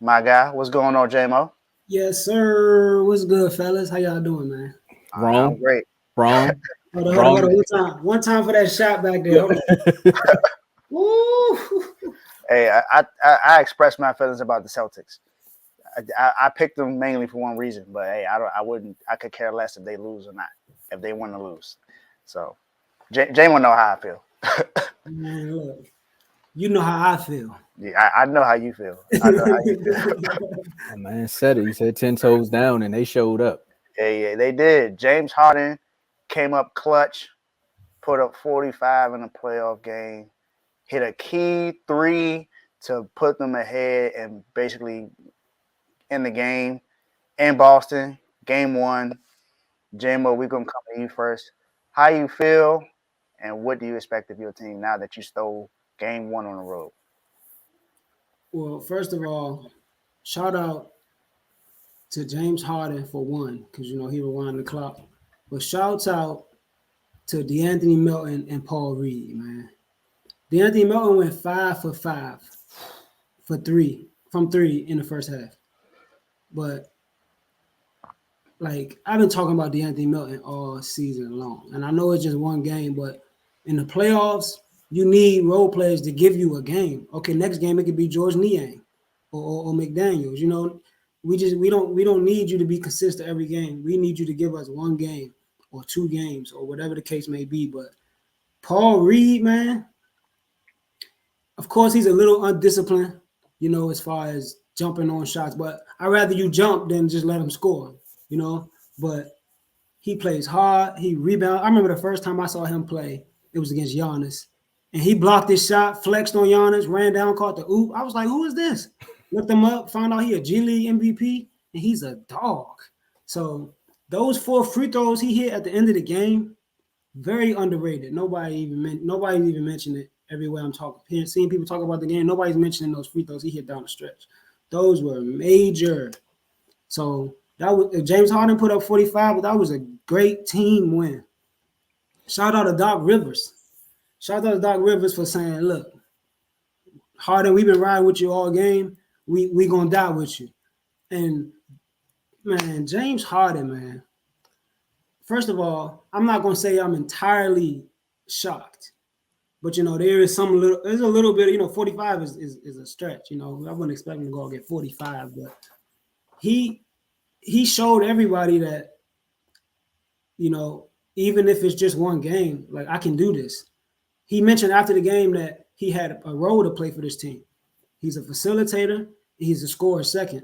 My guy. What's going on, JMO? Yes, sir. What's good, fellas? How y'all doing, man? I'm Wrong, great. wrong, Hold on, hold on, wrong. hold on. One time for that shot back there. Hold on. Woo! Hey, I expressed my feelings about the Celtics. I picked them mainly for one reason, but hey, I could care less if they lose or not. If they win or lose, so Jay will know how I feel. Man, look, you know how I feel. Yeah, I know how you feel. I know how you feel. My man said it. He said 10 toes down, and they showed up. Yeah, they did. James Harden came up clutch, put up 45 in a playoff game, hit a key three to put them ahead and basically in the game in Boston, game one. JMO, we're gonna come to you first. How you feel, and what do you expect of your team now that you stole game one on the road? Well, first of all, shout out to James Harden for one, because he rewind the clock. But shouts out to DeAnthony Melton and Paul Reed, man. DeAnthony Melton went 5 for 5 for three from three in the first half. But like I've been talking about DeAnthony Melton all season long, and I know it's just one game, but in the playoffs, you need role players to give you a game. Okay, next game it could be George Niang or McDaniels. We don't need you to be consistent every game. We need you to give us one game or two games or whatever the case may be. But Paul Reed, man, of course he's a little undisciplined, as far as jumping on shots. But I'd rather you jump than just let him score, But he plays hard. He rebounds. I remember the first time I saw him play, it was against Giannis. And he blocked his shot, flexed on Giannis, ran down, caught the oop. I was like, who is this? Looked him up, found out he a G League MVP, and he's a dog. So those 4 free throws he hit at the end of the game, very underrated. Nobody's even mentioned it everywhere I'm talking. Seeing people talk about the game, nobody's mentioning those free throws he hit down the stretch. Those were major. So that was James Harden put up 45, but that was a great team win. Shout out to Doc Rivers. Shout out to Doc Rivers for saying, look, Harden, we've been riding with you all game. We gonna die with you. And man, James Harden, man. First of all, I'm not gonna say I'm entirely shocked. But there's a little bit, 45 is a stretch, I wouldn't expect him to go and get 45, but he showed everybody that, even if it's just one game, like I can do this. He mentioned after the game that he had a role to play for this team. He's a facilitator, he's a scorer second.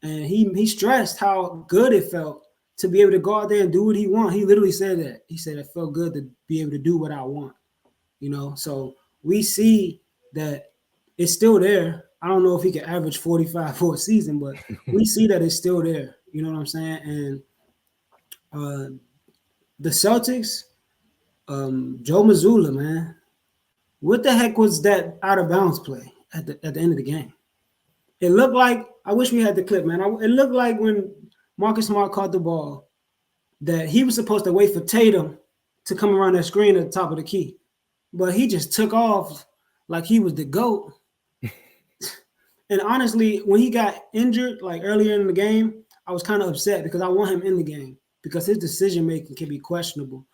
And he stressed how good it felt to be able to go out there and do what he wants. He literally said that. He said it felt good to be able to do what I want. So we see that it's still there. I don't know if he can average 45 for a season, but we see that it's still there. You know what I'm saying? And the Celtics, Joe Mazzulla, man, what the heck was that out of bounds play at the end of the game? It looked like, I wish we had the clip, man. It looked like when Marcus Smart caught the ball that he was supposed to wait for Tatum to come around that screen at the top of the key. But he just took off like he was the GOAT. And honestly, when he got injured, like earlier in the game, I was kind of upset because I want him in the game because his decision-making can be questionable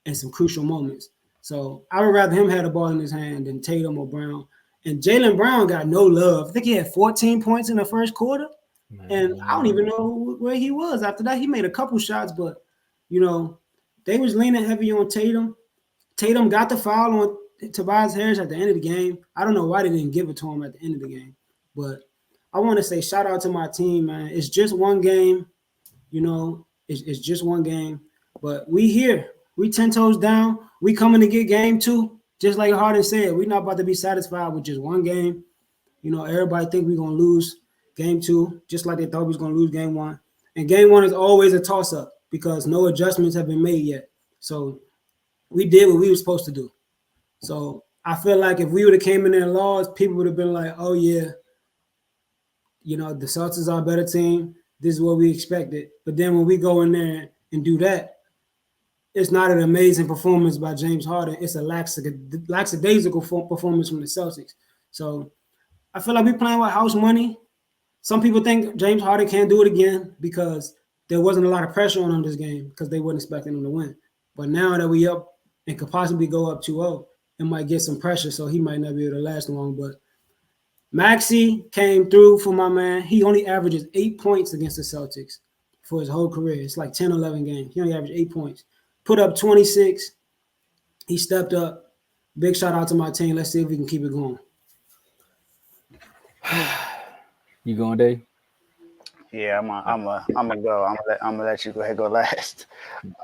in some crucial moments. So I would rather him have the ball in his hand than Tatum or Brown. And Jaylen Brown got no love. I think he had 14 points in the first quarter. And I don't even know where he was after that. He made a couple shots, but, they was leaning heavy on Tatum. Tatum got the foul on Tobias Harris at the end of the game. I don't know why they didn't give it to him at the end of the game. But I want to say shout out to my team, man. It's just one game. It's just one game. But we here. We 10 toes down. We coming to get game 2. Just like Harden said, we're not about to be satisfied with just one game. Everybody think we're going to lose game 2, just like they thought we was going to lose game 1. And game 1 is always a toss-up because no adjustments have been made yet. So we did what we were supposed to do. So I feel like if we would have came in there and lost, people would have been like, oh, yeah, the Celtics are a better team. This is what we expected. But then when we go in there and do that, it's not an amazing performance by James Harden. It's a lackadaisical performance from the Celtics. So I feel like we're playing with house money. some people think James Harden can't do it again because there wasn't a lot of pressure on him this game because they weren't expecting him to win. But now that we up and could possibly go up 2-0, it might get some pressure, so he might not be able to last long. But Maxey came through for my man. He only averages 8 points against the Celtics for his whole career. It's like 10, 11 games. He only averaged 8 points. Put up 26. He stepped up. Big shout out to my team. Let's see if we can keep it going. You going, Dave? Yeah, I'm gonna go. I'm gonna let you go ahead and go last.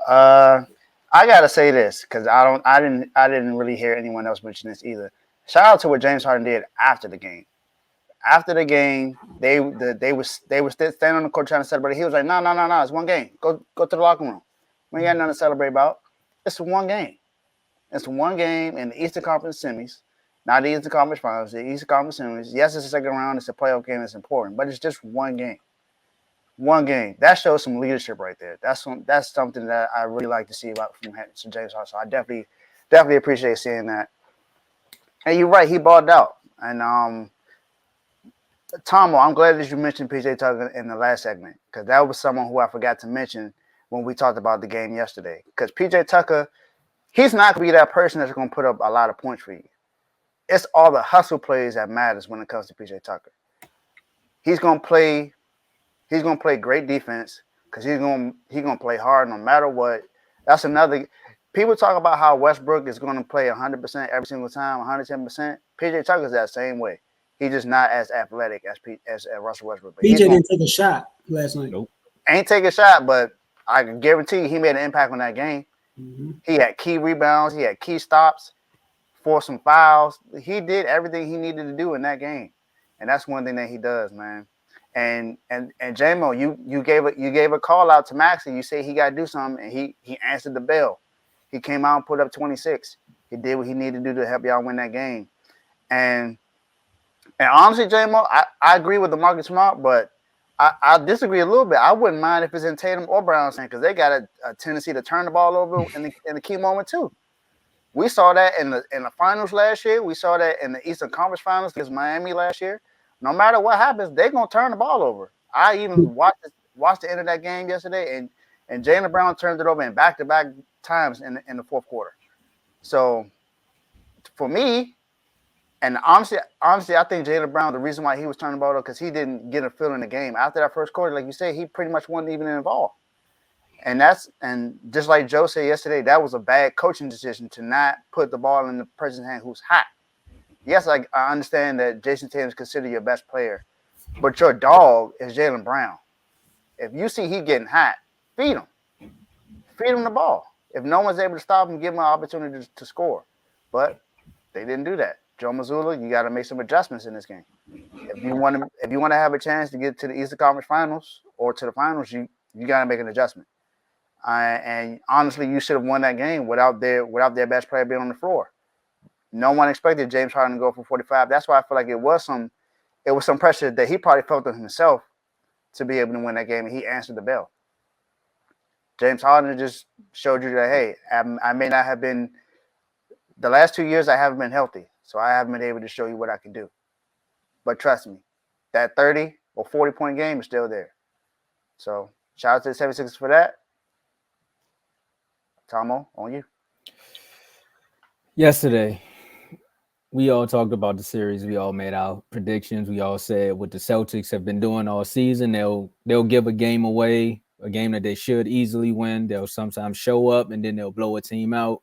I gotta say this because I didn't really hear anyone else mention this either. Shout out to what James Harden did after the game. After the game, they were standing on the court trying to celebrate. He was like, no, it's one game. Go to the locker room. We ain't got nothing to celebrate about. It's one game. It's one game in the Eastern Conference semis, not the Eastern Conference Finals. The Eastern Conference semis. Yes, it's a second round. It's a playoff game. It's important, but it's just one game. One game. That shows some leadership right there. That's something that I really like to see about from James Harden. So I definitely appreciate seeing that. And you're right. He balled out. And Tomo, I'm glad that you mentioned PJ Tucker in the last segment because that was someone who I forgot to mention when we talked about the game yesterday. Because PJ Tucker, he's not going to be that person that's going to put up a lot of points for you. It's all the hustle plays that matters when it comes to PJ Tucker. He's going to play great defense because he's going to play hard no matter what. That's another. People talk about how Westbrook is going to play 100% every single time, 110%. PJ Tucker's that same way. He's just not as athletic as Russell Westbrook. But PJ didn't take a shot last night. Nope. Ain't take a shot, but I can guarantee you he made an impact on that game. Mm-hmm. He had key rebounds. He had key stops, forced some fouls. He did everything he needed to do in that game, and that's one thing that he does, man. And J-Mo, you gave a call out to Maxey. You say he got to do something, and he answered the bell. He came out and put up 26. He did what he needed to do to help y'all win that game. And honestly, J-Mo, I agree with the Marcus Smart, but I disagree a little bit. I wouldn't mind if it's in Tatum or Brown's hand because they got a tendency to turn the ball over in the key moment too. We saw that in the finals last year. We saw that in the Eastern Conference Finals against Miami last year. No matter what happens, they're gonna turn the ball over. I even watched the end of that game yesterday, and Jaylen Brown turned it over in back-to-back times in the fourth quarter. So for me, and honestly, I think Jaylen Brown, the reason why he was turning the ball over because he didn't get a feel in the game after that first quarter. Like you said, he pretty much wasn't even involved. And just like Joe said yesterday, that was a bad coaching decision to not put the ball in the person's hand who's hot. Yes, I understand that Jason Tatum is considered your best player, but your dog is Jaylen Brown. If you see he getting hot, feed him. Feed him the ball. If no one's able to stop him, give him an opportunity to score. But they didn't do that. Joe Mazzulla, you got to make some adjustments in this game. If you want to have a chance to get to the Eastern Conference Finals or to the finals, you got to make an adjustment. And honestly, you should have won that game without their best player being on the floor. No one expected James Harden to go for 45. That's why I feel like it was some pressure that he probably felt on himself to be able to win that game, and he answered the bell. James Harden just showed you that, hey, I may not have been – the last 2 years I haven't been healthy, so I haven't been able to show you what I can do. But trust me, that 30 or 40-point game is still there. So shout out to the 76ers for that. Tomo, on you. Yesterday, we all talked about the series. We all made our predictions. We all said what the Celtics have been doing all season. They'll give a game away, a game that they should easily win. They'll sometimes show up and then they'll blow a team out.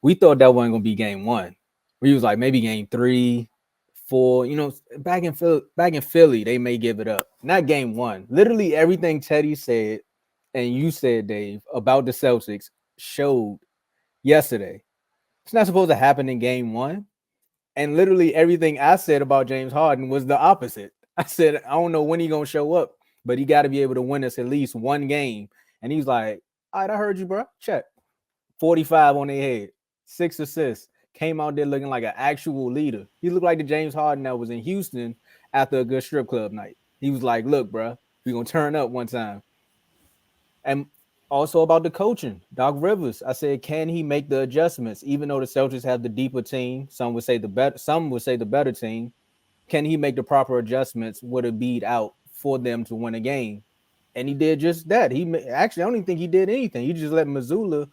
We thought that wasn't going to be game one. We was like maybe game 3, 4. You know, back in Philly, they may give it up. Not game one. Literally everything Teddy said and you said, Dave, about the Celtics showed yesterday. It's not supposed to happen in game one. And literally everything I said about James Harden was the opposite. I said, I don't know when he's going to show up, but he got to be able to win us at least one game. And he's like, all right, I heard you, bro. Check. 45 on their head. 6 assists. Came out there looking like an actual leader. He looked like the James Harden that was in Houston after a good strip club night. He was like, look, bro, we're going to turn up one time. And also about the coaching, Doc Rivers. I said, can he make the adjustments? Even though the Celtics have the deeper team, some would say the better team. can he make the proper adjustments with a beat out for them to win a game? And he did just that. Actually, I don't even think he did anything. He just let Missoula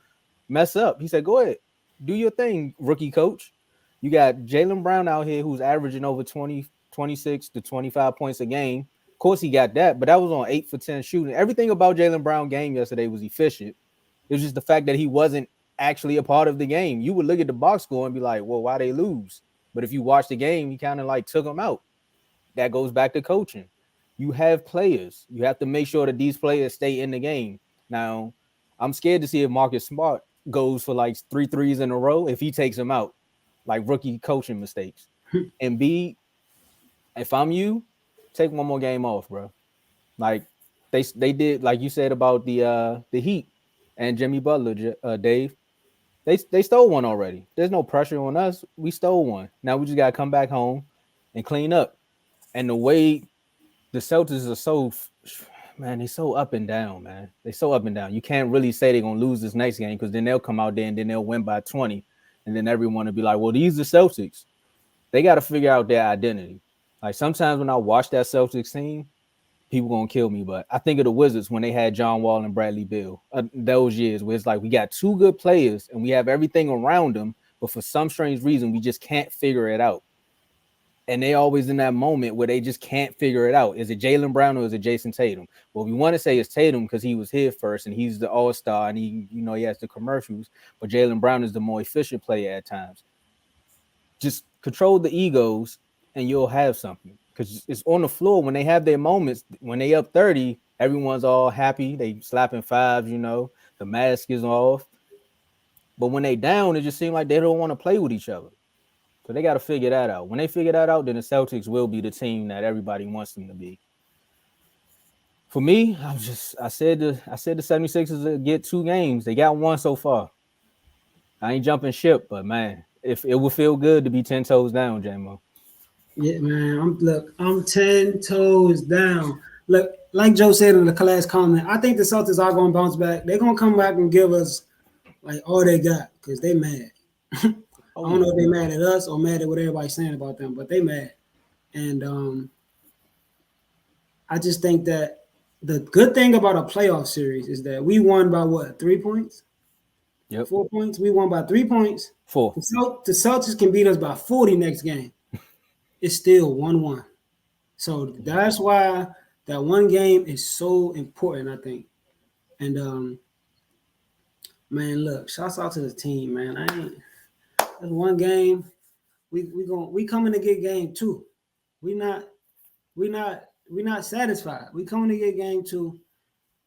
mess up. He said, "Go ahead, do your thing, rookie coach." You got Jaylen Brown out here who's averaging over 20, 26 to 25 points a game. Of course, he got that, but that was on 8 for 10 shooting. Everything about Jaylen Brown game yesterday was efficient. It was just the fact that he wasn't actually a part of the game. You would look at the box score and be like, well, why they lose? But if you watch the game, he kind of like took them out. That goes back to coaching. You have players. You have to make sure that these players stay in the game. Now, I'm scared to see if Marcus Smart goes for like 3 threes in a row if he takes them out, like rookie coaching mistakes. And B, if I'm you, take one more game off, bro. Like they did, like you said about the Heat and Jimmy Butler, Dave. They stole one already. There's no pressure on us. We stole one. Now we just gotta come back home and clean up. And the way the Celtics are so, man, they so up and down, man. They so up and down. You can't really say they're gonna lose this next game because then they'll come out there and then they'll win by 20, and then everyone will be like, "Well, these are Celtics." They got to figure out their identity. Like sometimes when I watch that Celtics team, people gonna kill me, but I think of the Wizards when they had John Wall and Bradley Beal. Those years where it's like we got 2 good players and we have everything around them, but for some strange reason we just can't figure it out. And they always in that moment where they just can't figure it out. Is it Jaylen Brown or is it Jason Tatum? Well, we want to say it's Tatum because he was here first and he's the all-star and he has the commercials, but Jaylen Brown is the more efficient player at times. Just control the egos and you'll have something. Because it's on the floor when they have their moments. When they up 30, everyone's all happy. They slapping fives, the mask is off. But when they down, it just seems like they don't want to play with each other. So they got to figure that out. When they figure that out, then the Celtics will be the team that everybody wants them to be. For me, I said the 76ers will get 2 games. They got 1 so far. I ain't jumping ship, but man, if it would feel good to be 10 toes down, J-Mo. Yeah, man. I'm 10 toes down. Look, like Joe said in the last comment, I think the Celtics are going to bounce back. They're going to come back and give us like all they got because they mad. I don't know if they mad at us or mad at what everybody's saying about them, but they mad. And I just think that the good thing about a playoff series is that we won by what, 3 points? Yep. 4 points. We won by 3 points. 4. The Celtics can beat us by 40 next game. It's still 1-1. So that's why that one game is so important, I think. And man, look, shouts out to the team, man. That's one game. We coming to get game 2. We not satisfied. We coming to get game 2.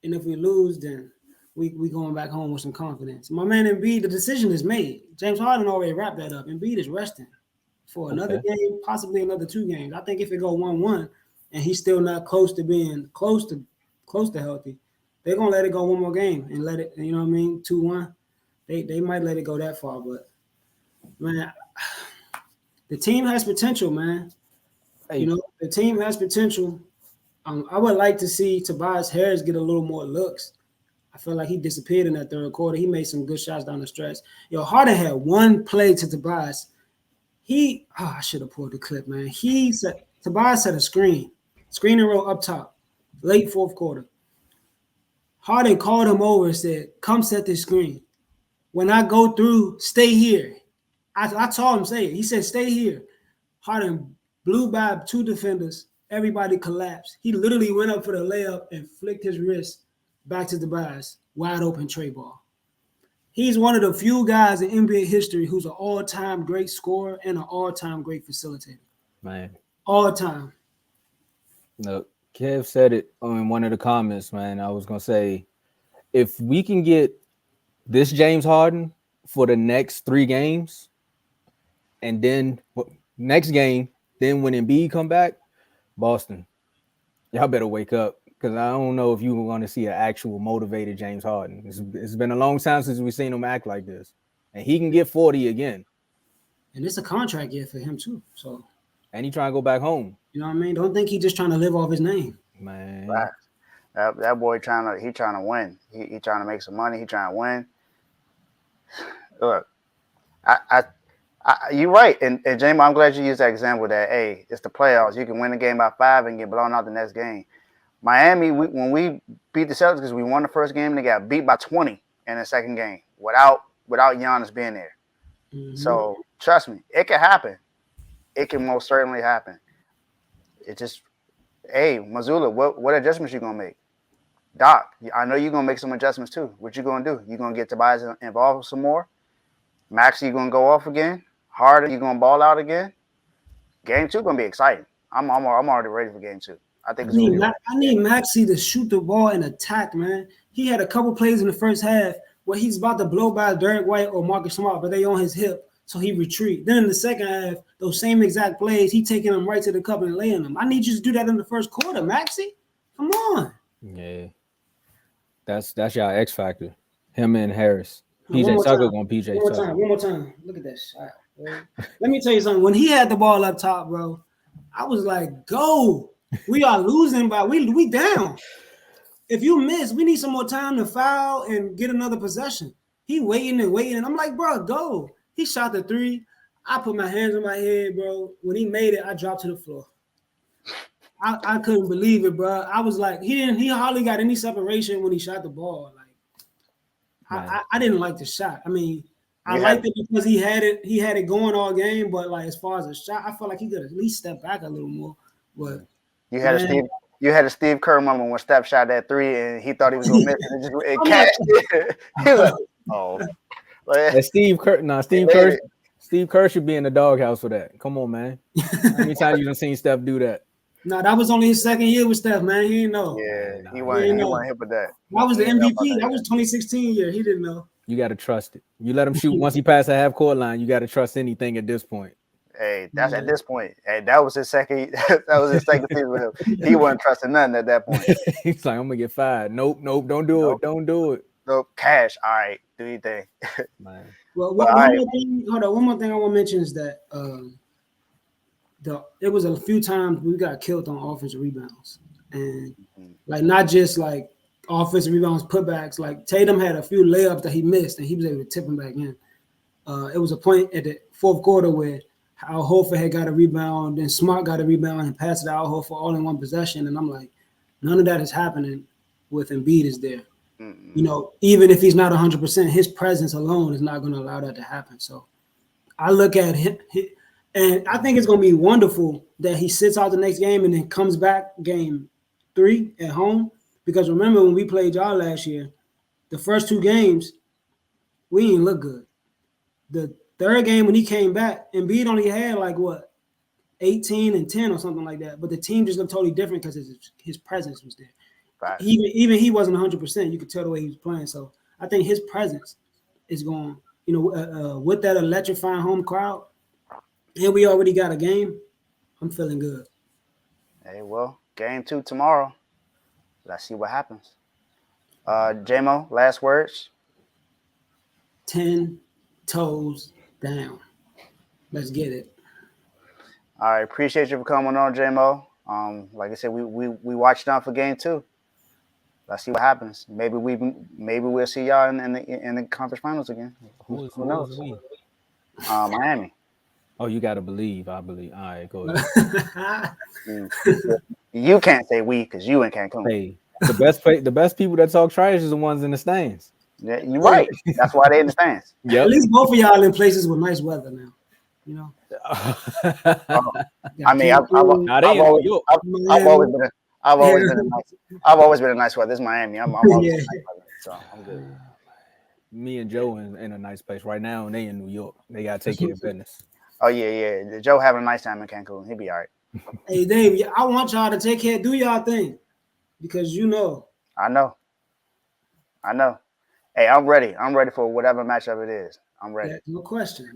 And if we lose, then we going back home with some confidence. My man Embiid, the decision is made. James Harden already wrapped that up. Embiid is resting for another game, possibly another 2 games. I think if it go 1-1 and he's still not close to being close to healthy, they're gonna let it go 1 more game and let it, 2-1. They might let it go that far, but man, the team has potential, man. Hey. The team has potential. I would like to see Tobias Harris get a little more looks. I feel like he disappeared in that third quarter. He made some good shots down the stretch. Harden had 1 play to Tobias. I should have pulled the clip, man. Tobias set a screen and roll up top, late 4th quarter. Harden called him over and said, "Come set this screen. When I go through, stay here." I saw him say it. He said, "Stay here." Harden blew by 2 defenders. Everybody collapsed. He literally went up for the layup and flicked his wrist back to Tobias. Wide open tray ball. He's one of the few guys in NBA history who's an all-time great scorer and an all-time great facilitator. Man. All time. No, Kev said it in one of the comments, man. I was going to say, if we can get this James Harden for the next 3 games, and then next game, then when Embiid come back, Boston, y'all better wake up. Because I don't know if you were going to see an actual motivated James Harden. It's been a long time since we've seen him act like this. And he can get 40 again. And it's a contract year for him, too. And he trying to go back home. You know what I mean? Don't think he's just trying to live off his name. Man. Right. That boy trying to win. He trying to make some money. He trying to win. Look, I You're right, and Jamie, I'm glad you used that example. That hey, it's the playoffs. You can win the game by 5 and get blown out the next game. Miami, when we beat the Celtics, we won the first game. And they got beat by 20 in the second game without Giannis being there. Mhm. So trust me, it can happen. It can most certainly happen. It just, hey, Mazzulla, what adjustments you gonna make? Doc, I know you're gonna make some adjustments too. What you gonna do? You gonna get Tobias involved some more? Maxey, you gonna go off again? Harden, you gonna ball out again? Game 2 gonna be exciting. I'm already ready for game 2. I think it's gonna be I need Maxey to shoot the ball and attack, man. He had a couple plays in the first half where he's about to blow by Derek White or Marcus Smart, but they on his hip, so he retreat. Then in the second half, those same exact plays, he taking them right to the cup and laying them. I need you to do that in the first quarter, Maxey. Come on. Yeah, that's y'all X factor. Him and Harris. One PJ more Tucker time. going PJ One more Tucker. time. One more time. Look at that shot, bro. Let me tell you something. When he had the ball up top, bro, I was like, go. We are losing, but we down. If you miss, we need some more time to foul and get another possession. He waiting and waiting. And I'm like, bro, go. He shot the 3. I put my hands on my head, bro. When he made it, I dropped to the floor. I couldn't believe it, bro. I was like, he hardly got any separation when he shot the ball. Like, I didn't like the shot. I mean, I liked it because he had it going all game, but like as far as a shot, I felt like he could at least step back a little more. But you had a Steve Kerr moment when Steph shot that 3 and he thought he was gonna miss it and it cashed it. He was like, oh. Like, Steve Kerr should be in the doghouse for that. Come on, man. How many times you done seen Steph do that? No, that was only his second year with Steph, man. He didn't know. Yeah, he wasn't hip with that. That was the MVP. That was 2016 year. He didn't know. You got to trust it. You let him shoot once he passed the half court line. You got to trust anything at this point. Hey, that's at this point. Hey, that was his second. That was his second season with him. He wasn't trusting nothing at that point. He's like, I'm gonna get fired. Nope, don't do it. Don't do it. Nope, cash. All right, do your thing. Man. Well, one more thing I want to mention is that it was a few times we got killed on offensive rebounds, and like not just like offensive rebounds, putbacks. Like Tatum had a few layups that he missed, and he was able to tip them back in. It was a point at the fourth quarter where Al Horford had got a rebound, then Smart got a rebound and passed it to Al Horford all in one possession, and I'm like, none of that is happening with Embiid is there. You know, even if he's not 100%, his presence alone is not going to allow that to happen. So I look at him, and I think it's going to be wonderful that he sits out the next game and then comes back game 3 at home. Because remember when we played y'all last year, the first 2 games, we didn't look good. The third game when he came back, Embiid only had like 18 and 10 or something like that. But the team just looked totally different because his presence was there. Right. Even he wasn't 100%. You could tell the way he was playing. So I think his presence is going, with that electrifying home crowd, and we already got a game, I'm feeling good. Hey, well, game 2 tomorrow. Let's see what happens. J-Mo, last words? 10 toes down. Let's get it. All right, appreciate you for coming on, J-Mo. Like I said, we watched down for game 2. Let's see what happens. Maybe we'll see y'all in the conference finals again. Who knows? Miami. Oh, you gotta believe. I believe. All right, go ahead. You can't say we because you ain't Cancun. Hey, the best people that talk trash is the ones in the stands. Yeah, you're right. That's why they in the stands. Yeah. At least both of y'all in places with nice weather now. You know. I mean, I've always been a nice weather. This is Miami. I'm always nice weather, so I'm good. Me and Joe in a nice place right now, and they in New York. They gotta take care of business. Oh yeah. Joe having a nice time in Cancun. He'll be all right. Hey Dave, I want y'all to take care, do y'all thing, because I know. Hey, I'm ready. I'm ready for whatever matchup it is. I'm ready. Yeah, no question.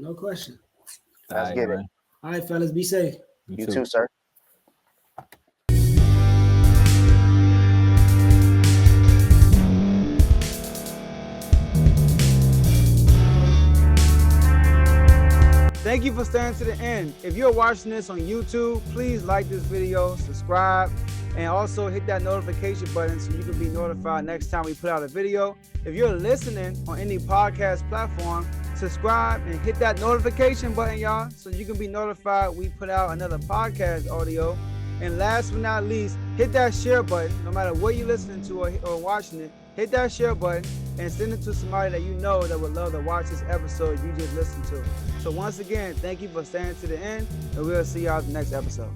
Let's get it. All right, fellas, be safe. You too, sir. Thank you for staying to the end. If you're watching this on YouTube, please like this video, subscribe, and also hit that notification button so you can be notified next time we put out a video. If you're listening on any podcast platform, subscribe, and hit that notification button, y'all, so you can be notified we put out another podcast audio. And last but not least, hit that share button. No matter what you're listening to or watching it, hit that share button and send it to somebody that you know that would love to watch this episode you just listened to. So once again, thank you for staying to the end, and we'll see y'all in the next episode.